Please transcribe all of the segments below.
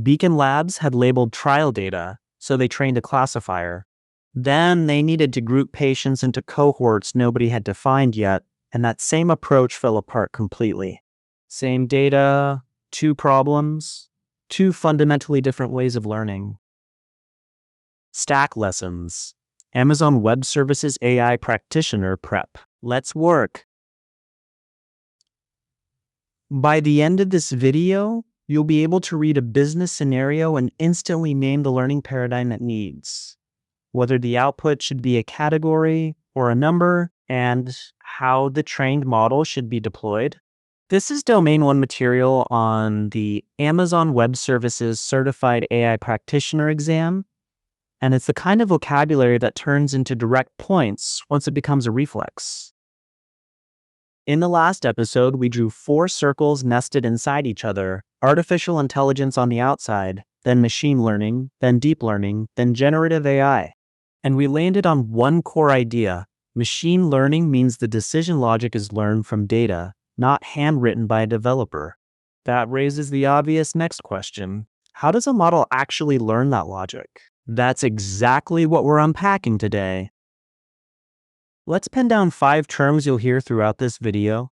Beacon Labs had labeled trial data, so they trained a classifier. Then they needed to group patients into cohorts nobody had defined yet, and that same approach fell apart completely. Same data, two problems, two fundamentally different ways of learning. Stack lessons. Amazon Web Services AI Practitioner prep. Let's work. By the end of this video, you'll be able to read a business scenario and instantly name the learning paradigm it needs, whether the output should be a category or a number, and how the trained model should be deployed. This is Domain 1 material on the Amazon Web Services Certified AI Practitioner exam, and it's the kind of vocabulary that turns into direct points once it becomes a reflex. In the last episode, we drew 4 circles nested inside each other: artificial intelligence on the outside, then machine learning, then deep learning, then generative AI. And we landed on one core idea. Machine learning means the decision logic is learned from data, not handwritten by a developer. That raises the obvious next question. How does a model actually learn that logic? That's exactly what we're unpacking today. Let's pin down 5 terms you'll hear throughout this video.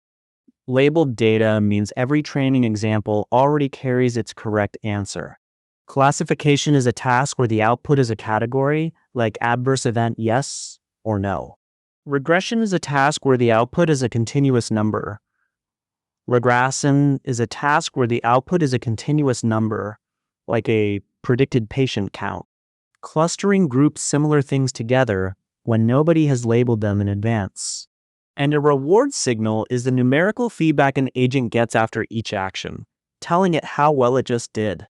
Labeled data means every training example already carries its correct answer. Classification is a task where the output is a category, like adverse event yes or no. Regression is a task where the output is a continuous number. Regression is a task where the output is a continuous number, like a predicted patient count. Clustering groups similar things together when nobody has labeled them in advance. And a reward signal is the numerical feedback an agent gets after each action, telling it how well it just did.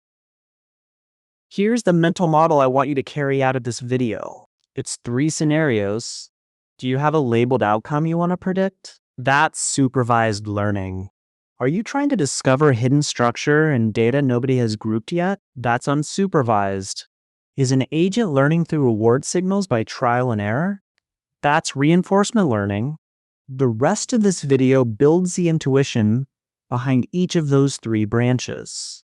Here's the mental model I want you to carry out of this video. It's 3 scenarios. Do you have a labeled outcome you want to predict? That's supervised learning. Are you trying to discover hidden structure in data nobody has grouped yet? That's unsupervised. Is an agent learning through reward signals by trial and error? That's reinforcement learning. The rest of this video builds the intuition behind each of those 3 branches.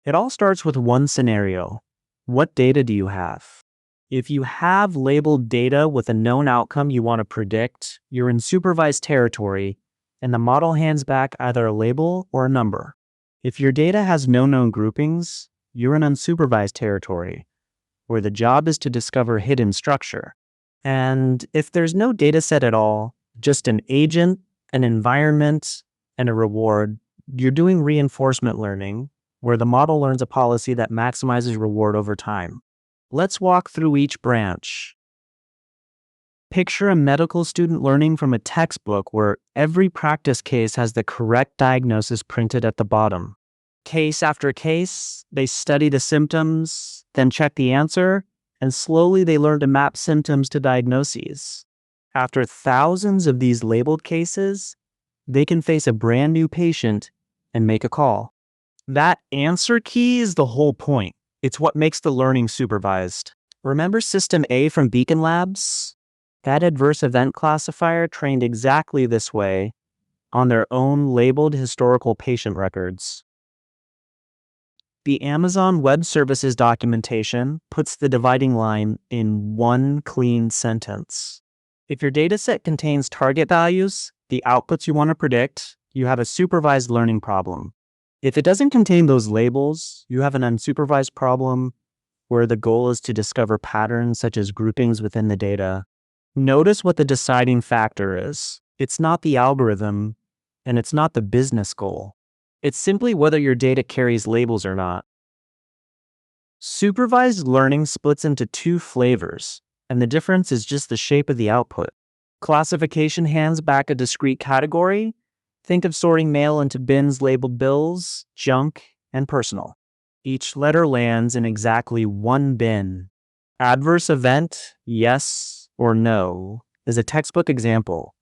It all starts with one scenario. What data do you have? If you have labeled data with a known outcome you want to predict, you're in supervised territory, and the model hands back either a label or a number. If your data has no known groupings, you're in unsupervised territory, where the job is to discover hidden structure. And if there's no data set at all, just an agent, an environment, and a reward, you're doing reinforcement learning, where the model learns a policy that maximizes reward over time. Let's walk through each branch. Picture a medical student learning from a textbook where every practice case has the correct diagnosis printed at the bottom. Case after case, they study the symptoms, then check the answer, and slowly they learn to map symptoms to diagnoses. After thousands of these labeled cases, they can face a brand new patient and make a call. That answer key is the whole point. It's what makes the learning supervised. Remember System A from Beacon Labs? That adverse event classifier trained exactly this way on their own labeled historical patient records. The Amazon Web Services documentation puts the dividing line in one clean sentence. If your dataset contains target values, the outputs you want to predict, you have a supervised learning problem. If it doesn't contain those labels, you have an unsupervised problem where the goal is to discover patterns such as groupings within the data. Notice what the deciding factor is. It's not the algorithm, and it's not the business goal. It's simply whether your data carries labels or not. Supervised learning splits into 2 flavors, and the difference is just the shape of the output. Classification hands back a discrete category. Think of sorting mail into bins labeled bills, junk, and personal. Each letter lands in exactly one bin. Adverse event, yes or no, is a textbook example,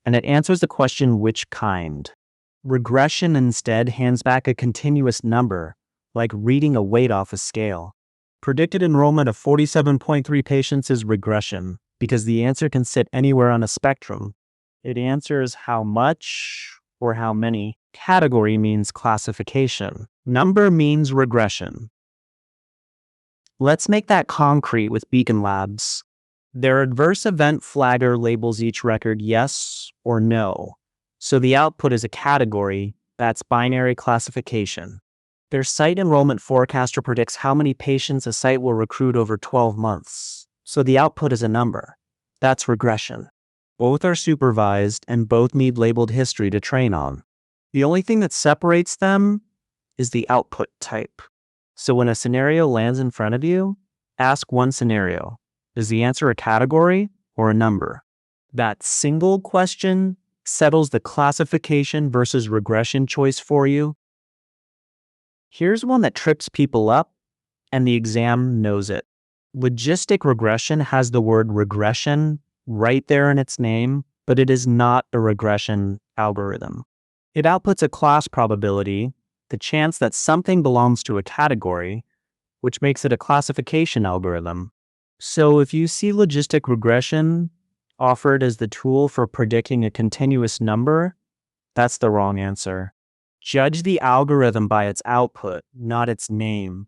and it answers the question which kind. Regression instead hands back a continuous number, like reading a weight off a scale. Predicted enrollment of 47.3 patients is regression, because the answer can sit anywhere on a spectrum. It answers how much or how many. Category means classification. Number means regression. Let's make that concrete with Beacon Labs. Their adverse event flagger labels each record yes or no. So the output is a category, that's binary classification. Their site enrollment forecaster predicts how many patients a site will recruit over 12 months. So the output is a number. That's regression. Both are supervised and both need labeled history to train on. The only thing that separates them is the output type. So when a scenario lands in front of you, ask one scenario. Is the answer a category or a number? That single question settles the classification versus regression choice for you. Here's one that trips people up, and the exam knows it. Logistic regression has the word regression right there in its name, but it is not a regression algorithm. It outputs a class probability, the chance that something belongs to a category, which makes it a classification algorithm. So if you see logistic regression offered as the tool for predicting a continuous number, that's the wrong answer. Judge the algorithm by its output, not its name.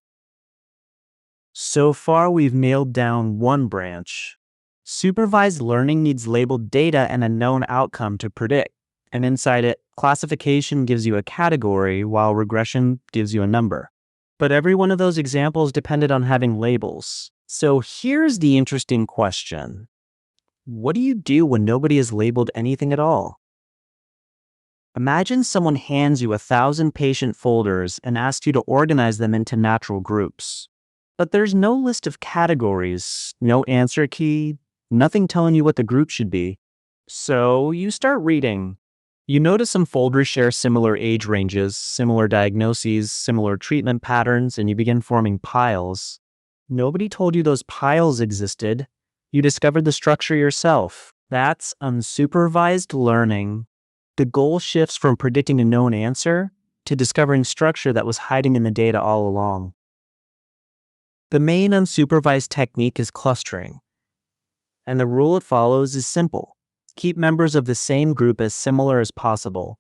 So far, we've nailed down one branch. Supervised learning needs labeled data and a known outcome to predict. And inside it, classification gives you a category, while regression gives you a number. But every one of those examples depended on having labels. So here's the interesting question. What do you do when nobody has labeled anything at all? Imagine someone hands you 1,000 patient folders and asks you to organize them into natural groups. But there's no list of categories, no answer key, nothing telling you what the group should be. So you start reading. You notice some folders share similar age ranges, similar diagnoses, similar treatment patterns, and you begin forming piles. Nobody told you those piles existed. You discovered the structure yourself. That's unsupervised learning. The goal shifts from predicting a known answer to discovering structure that was hiding in the data all along. The main unsupervised technique is clustering, and the rule it follows is simple. Keep members of the same group as similar as possible,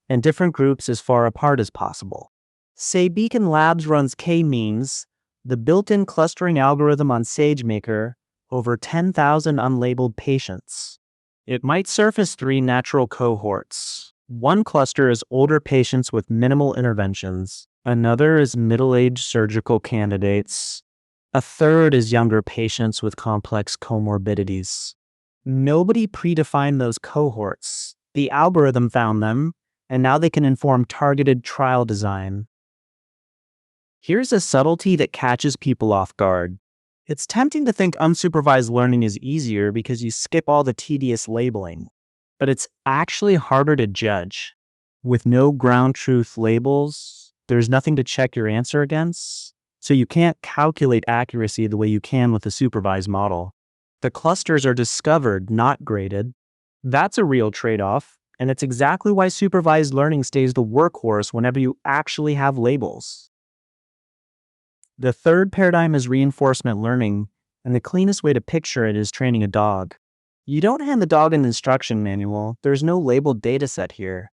and different groups as far apart as possible. Say Beacon Labs runs k-means, the built-in clustering algorithm on SageMaker, over 10,000 unlabeled patients. It might surface 3 natural cohorts. One cluster is older patients with minimal interventions. Another is middle-aged surgical candidates. A third is younger patients with complex comorbidities. Nobody predefined those cohorts. The algorithm found them, and now they can inform targeted trial design. Here's a subtlety that catches people off guard. It's tempting to think unsupervised learning is easier because you skip all the tedious labeling, but it's actually harder to judge. With no ground truth labels, there's nothing to check your answer against, so you can't calculate accuracy the way you can with a supervised model. The clusters are discovered, not graded. That's a real trade-off, and it's exactly why supervised learning stays the workhorse whenever you actually have labels. The third paradigm is reinforcement learning, and the cleanest way to picture it is training a dog. You don't hand the dog an instruction manual. There's no labeled data set here.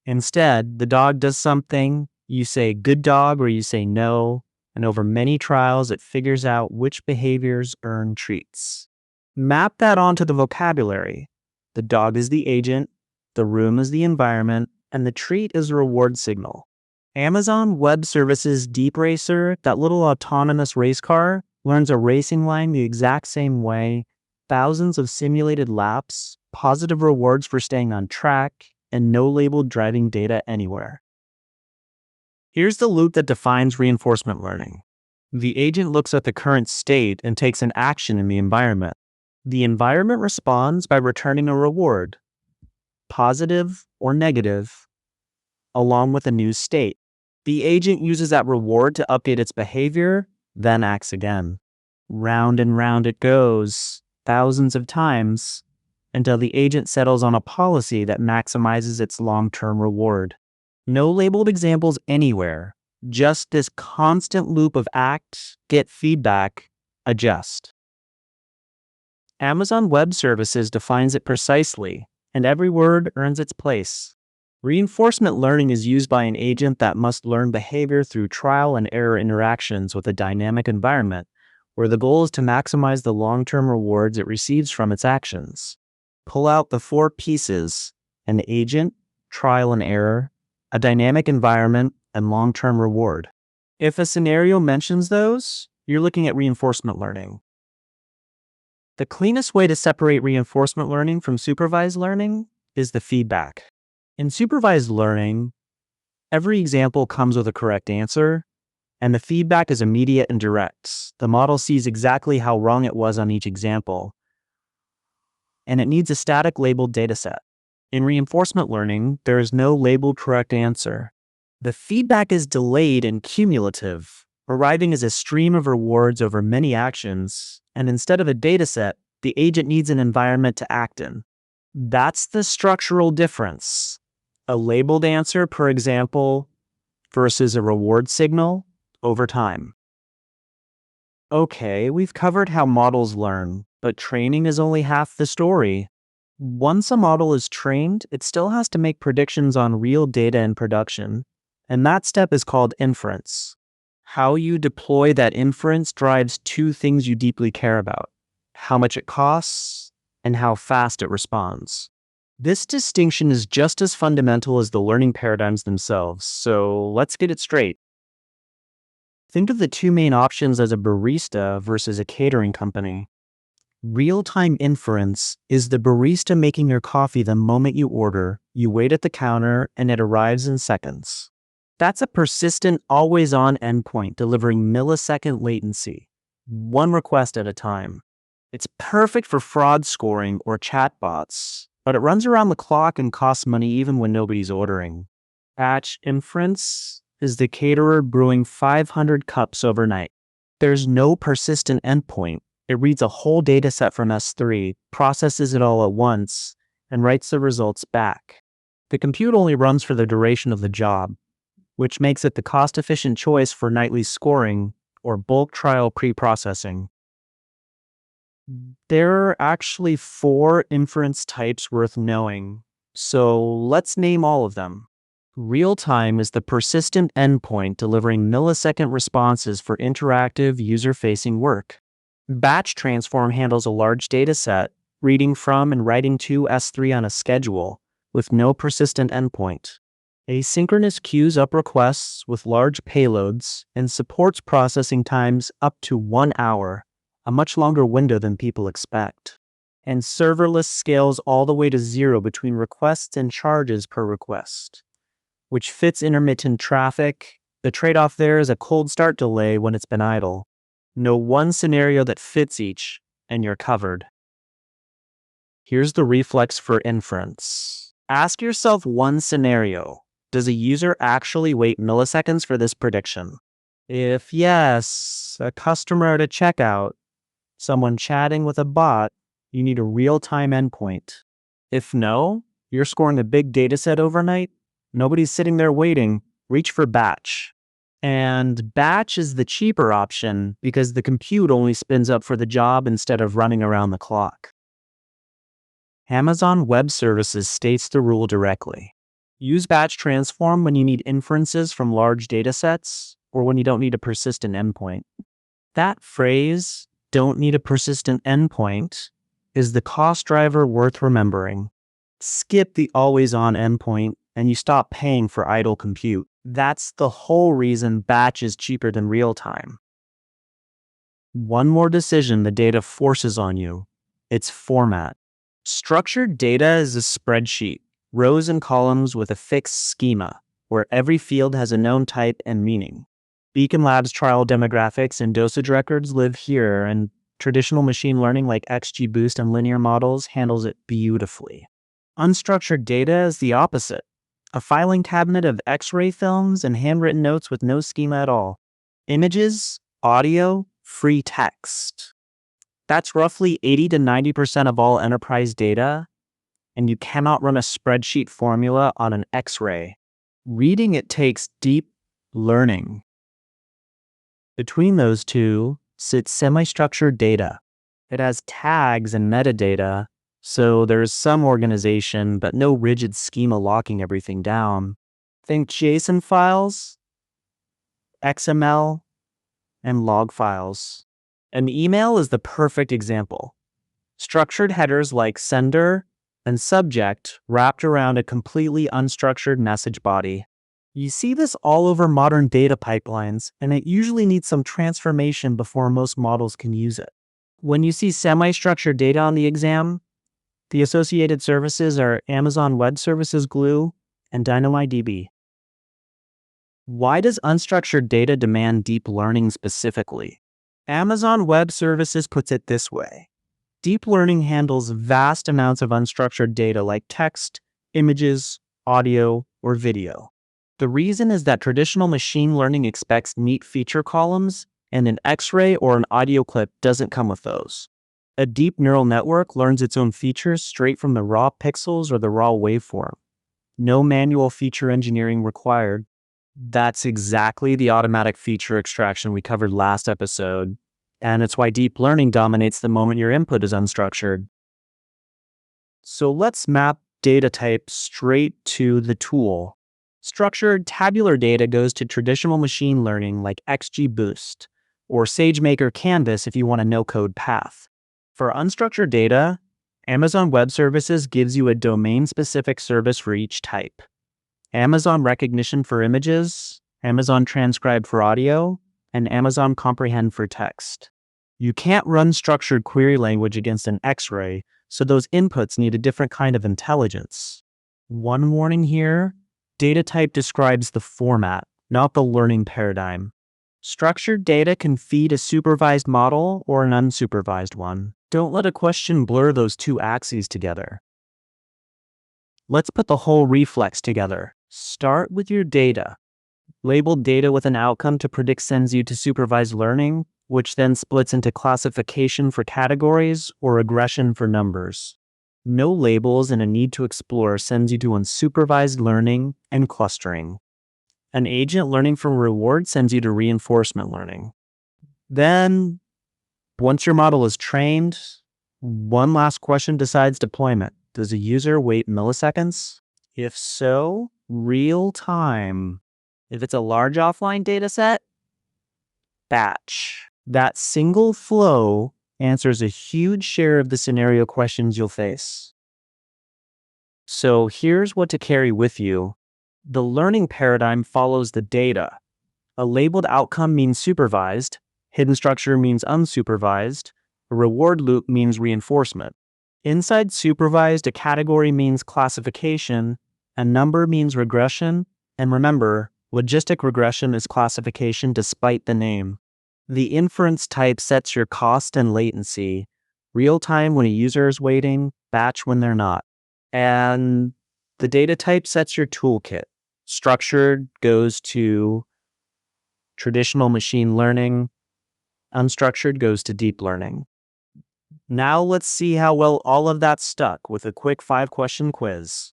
Instead, the dog does something, you say good dog or you say no, and over many trials it figures out which behaviors earn treats. Map that onto the vocabulary. The dog is the agent, the room is the environment, and the treat is a reward signal. Amazon Web Services Deep Racer, that little autonomous race car, learns a racing line the exact same way, thousands of simulated laps, positive rewards for staying on track, and no labeled driving data anywhere. Here's the loop that defines reinforcement learning. The agent looks at the current state and takes an action in the environment. The environment responds by returning a reward, positive or negative, along with a new state. The agent uses that reward to update its behavior, then acts again. Round and round it goes, thousands of times, until the agent settles on a policy that maximizes its long-term reward. No labeled examples anywhere, just this constant loop of act, get feedback, adjust. Amazon Web Services defines it precisely, and every word earns its place. Reinforcement learning is used by an agent that must learn behavior through trial and error interactions with a dynamic environment, where the goal is to maximize the long-term rewards it receives from its actions. Pull out the four pieces: an agent, trial and error, a dynamic environment, and long-term reward. If a scenario mentions those, you're looking at reinforcement learning. The cleanest way to separate reinforcement learning from supervised learning is the feedback. In supervised learning, every example comes with a correct answer, and the feedback is immediate and direct. The model sees exactly how wrong it was on each example, and it needs a static labeled dataset. In reinforcement learning, there is no labeled correct answer. The feedback is delayed and cumulative, arriving as a stream of rewards over many actions, and instead of a dataset, the agent needs an environment to act in. That's the structural difference. A labeled answer, per example, versus a reward signal over time. Okay, we've covered how models learn, but training is only half the story. Once a model is trained, it still has to make predictions on real data in production, and that step is called inference. How you deploy that inference drives two things you deeply care about: how much it costs and how fast it responds. This distinction is just as fundamental as the learning paradigms themselves, so let's get it straight. Think of the two main options as a barista versus a catering company. Real-time inference is the barista making your coffee the moment you order. You wait at the counter, and it arrives in seconds. That's a persistent, always-on endpoint delivering millisecond latency, one request at a time. It's perfect for fraud scoring or chatbots, but it runs around the clock and costs money even when nobody's ordering. Batch inference is the caterer brewing 500 cups overnight. There's no persistent endpoint. It reads a whole dataset from S3, processes it all at once, and writes the results back. The compute only runs for the duration of the job, which makes it the cost-efficient choice for nightly scoring or bulk trial pre-processing. There are actually 4 inference types worth knowing, so let's name all of them. Real-time is the persistent endpoint delivering millisecond responses for interactive, user-facing work. Batch transform handles a large dataset, reading from and writing to S3 on a schedule, with no persistent endpoint. Asynchronous queues up requests with large payloads and supports processing times up to 1 hour, a much longer window than people expect. And serverless scales all the way to 0 between requests and charges per request, which fits intermittent traffic. The trade-off there is a cold start delay when it's been idle. Know one scenario that fits each, and you're covered. Here's the reflex for inference. Ask yourself one scenario. Does a user actually wait milliseconds for this prediction? If yes, a customer at a checkout, someone chatting with a bot, you need a real-time endpoint. If no, you're scoring a big dataset overnight, nobody's sitting there waiting, reach for batch. And batch is the cheaper option because the compute only spins up for the job instead of running around the clock. Amazon Web Services states the rule directly. Use batch transform when you need inferences from large datasets or when you don't need a persistent endpoint. That phrase, "don't need a persistent endpoint," is the cost driver worth remembering. Skip the always-on endpoint and you stop paying for idle compute. That's the whole reason batch is cheaper than real-time. One more decision the data forces on you: its format. Structured data is a spreadsheet, rows and columns with a fixed schema, where every field has a known type and meaning. Beacon Labs trial demographics and dosage records live here, and traditional machine learning like XGBoost and linear models handles it beautifully. Unstructured data is the opposite: a filing cabinet of X-ray films and handwritten notes with no schema at all. Images, audio, free text. That's roughly 80 to 90% of all enterprise data, and you cannot run a spreadsheet formula on an X-ray. Reading it takes deep learning. Between those two sits semi-structured data. It has tags and metadata, So there's some organization, but no rigid schema locking everything down. Think JSON files, XML, and log files. An email is the perfect example. Structured headers like sender and subject wrapped around a completely unstructured message body. You see this all over modern data pipelines, and it usually needs some transformation before most models can use it. When you see semi-structured data on the exam, the associated services are Amazon Web Services Glue and DynamoDB. Why does unstructured data demand deep learning specifically? Amazon Web Services puts it this way. Deep learning handles vast amounts of unstructured data like text, images, audio, or video. The reason is that traditional machine learning expects neat feature columns, and an X-ray or an audio clip doesn't come with those. A deep neural network learns its own features straight from the raw pixels or the raw waveform. No manual feature engineering required. That's exactly the automatic feature extraction we covered last episode, and it's why deep learning dominates the moment your input is unstructured. So let's map data type straight to the tool. Structured tabular data goes to traditional machine learning like XGBoost, or SageMaker Canvas if you want a no-code path. For unstructured data, Amazon Web Services gives you a domain-specific service for each type. Amazon Recognition for images, Amazon Transcribe for audio, and Amazon Comprehend for text. You can't run structured query language against an X-ray, so those inputs need a different kind of intelligence. One warning here, data type describes the format, not the learning paradigm. Structured data can feed a supervised model or an unsupervised one. Don't let a question blur those two axes together. Let's put the whole reflex together. Start with your data. Labeled data with an outcome to predict sends you to supervised learning, which then splits into classification for categories or regression for numbers. No labels and a need to explore sends you to unsupervised learning and clustering. An agent learning from reward sends you to reinforcement learning. Then, once your model is trained, one last question decides deployment. Does a user wait milliseconds? If so, real time. If it's a large offline dataset, batch. That single flow answers a huge share of the scenario questions you'll face. So here's what to carry with you. The learning paradigm follows the data. A labeled outcome means supervised, hidden structure means unsupervised, a reward loop means reinforcement. Inside supervised, a category means classification, a number means regression, and remember, logistic regression is classification despite the name. The inference type sets your cost and latency, real time when a user is waiting, batch when they're not. And the data type sets your toolkit. Structured goes to traditional machine learning, unstructured goes to deep learning. Now let's see how well all of that stuck with a quick 5-question quiz.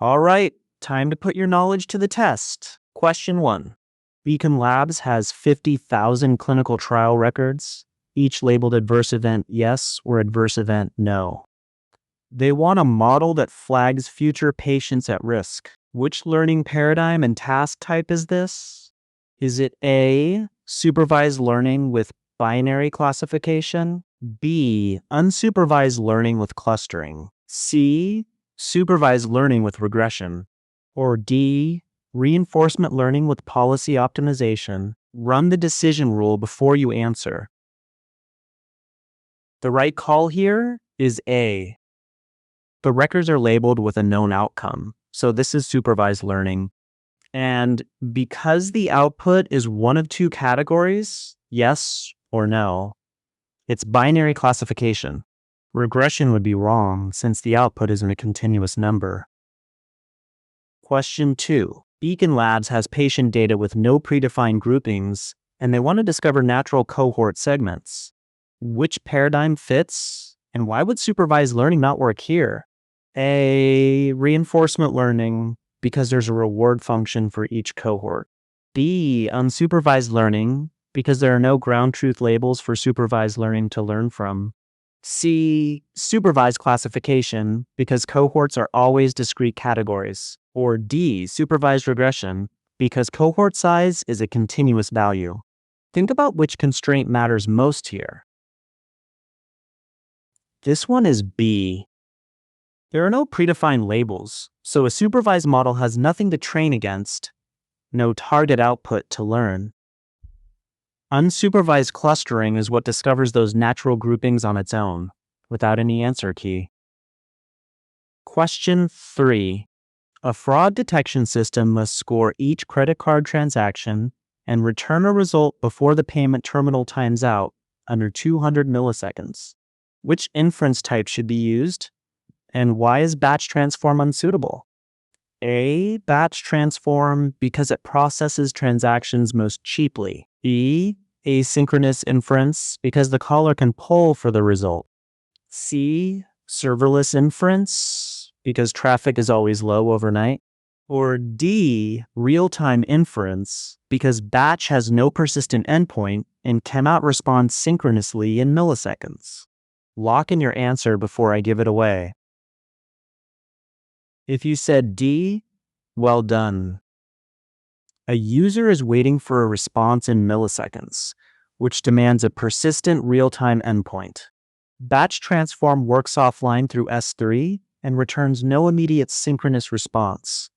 All right, time to put your knowledge to the test. Question 1. Beacon Labs has 50,000 clinical trial records, each labeled adverse event yes or adverse event no. They want a model that flags future patients at risk. Which learning paradigm and task type is this? Is it A, supervised learning with binary classification? B, unsupervised learning with clustering? C, supervised learning with regression? Or D, reinforcement learning with policy optimization? Run the decision rule before you answer. The right call here is A. The records are labeled with a known outcome, so this is supervised learning. And because the output is one of two categories, yes or no, it's binary classification. Regression would be wrong since the output isn't a continuous number. Question 2. Beacon Labs has patient data with no predefined groupings, and they want to discover natural cohort segments. Which paradigm fits, and why would supervised learning not work here? A, reinforcement learning, because there's a reward function for each cohort. B, unsupervised learning, because there are no ground truth labels for supervised learning to learn from. C. Supervised classification, because cohorts are always discrete categories. Or D. Supervised regression, because cohort size is a continuous value. Think about which constraint matters most here. This one is B. There are no predefined labels, so a supervised model has nothing to train against, no target output to learn. Unsupervised clustering is what discovers those natural groupings on its own, without any answer key. Question 3. A fraud detection system must score each credit card transaction and return a result before the payment terminal times out under 200 milliseconds. Which inference type should be used? And why is batch transform unsuitable? A. Batch transform because it processes transactions most cheaply. B. Asynchronous inference because the caller can poll for the result. C. Serverless inference because traffic is always low overnight. Or D. Real-time inference because batch has no persistent endpoint and cannot respond synchronously in milliseconds. Lock in your answer before I give it away. If you said D, well done. A user is waiting for a response in milliseconds, which demands a persistent real-time endpoint. Batch transform works offline through S3 and returns no immediate synchronous response,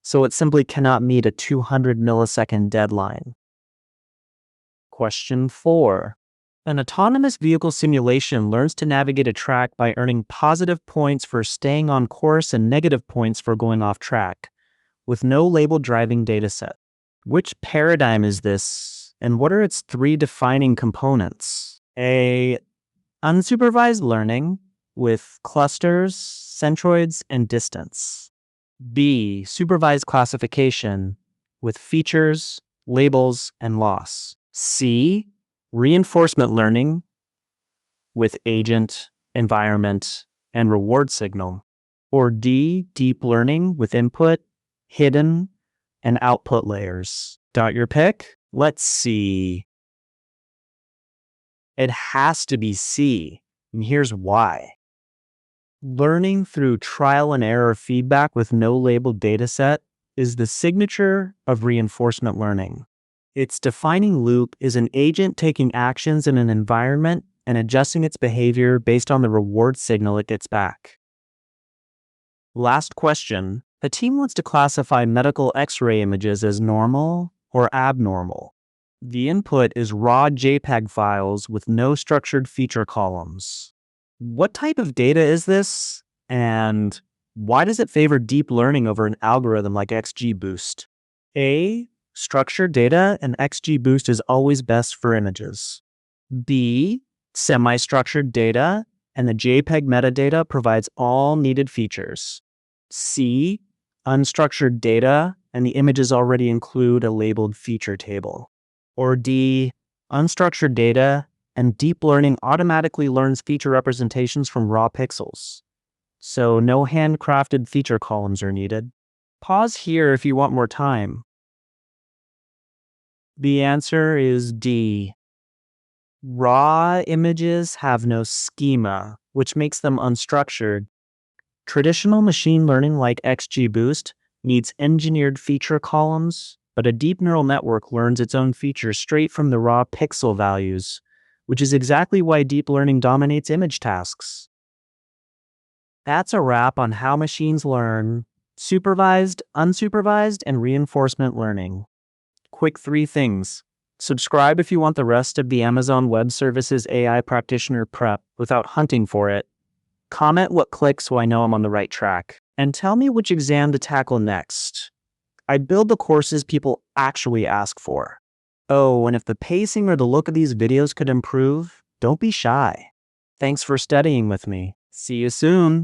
so it simply cannot meet a 200 millisecond deadline. Question 4. An autonomous vehicle simulation learns to navigate a track by earning positive points for staying on course and negative points for going off track, with no labeled driving dataset. Which paradigm is this, and what are its 3 defining components? A. Unsupervised learning with clusters, centroids, and distance. B. Supervised classification with features, labels, and loss. C. Reinforcement learning with agent, environment, and reward signal. Or D. Deep learning with input, hidden, and output layers. Got your pick? Let's see. It has to be C, and here's why. Learning through trial and error feedback with no labeled dataset is the signature of reinforcement learning. Its defining loop is an agent taking actions in an environment and adjusting its behavior based on the reward signal it gets back. Last question. A team wants to classify medical X-ray images as normal or abnormal. The input is raw JPEG files with no structured feature columns. What type of data is this? And why does it favor deep learning over an algorithm like XGBoost? A. Structured data, and XGBoost is always best for images. B. Semi-structured data, and the JPEG metadata provides all needed features. C. Unstructured data, and the images already include a labeled feature table. Or D. Unstructured data, and deep learning automatically learns feature representations from raw pixels. So no handcrafted feature columns are needed. Pause here if you want more time. The answer is D. Raw images have no schema, which makes them unstructured. Traditional machine learning like XGBoost needs engineered feature columns, but a deep neural network learns its own features straight from the raw pixel values, which is exactly why deep learning dominates image tasks. That's a wrap on how machines learn: supervised, unsupervised, and reinforcement learning. Quick 3 things. Subscribe if you want the rest of the Amazon Web Services AI Practitioner prep without hunting for it. Comment what clicks so I know I'm on the right track. And tell me which exam to tackle next. I build the courses people actually ask for. Oh, and if the pacing or the look of these videos could improve, don't be shy. Thanks for studying with me. See you soon.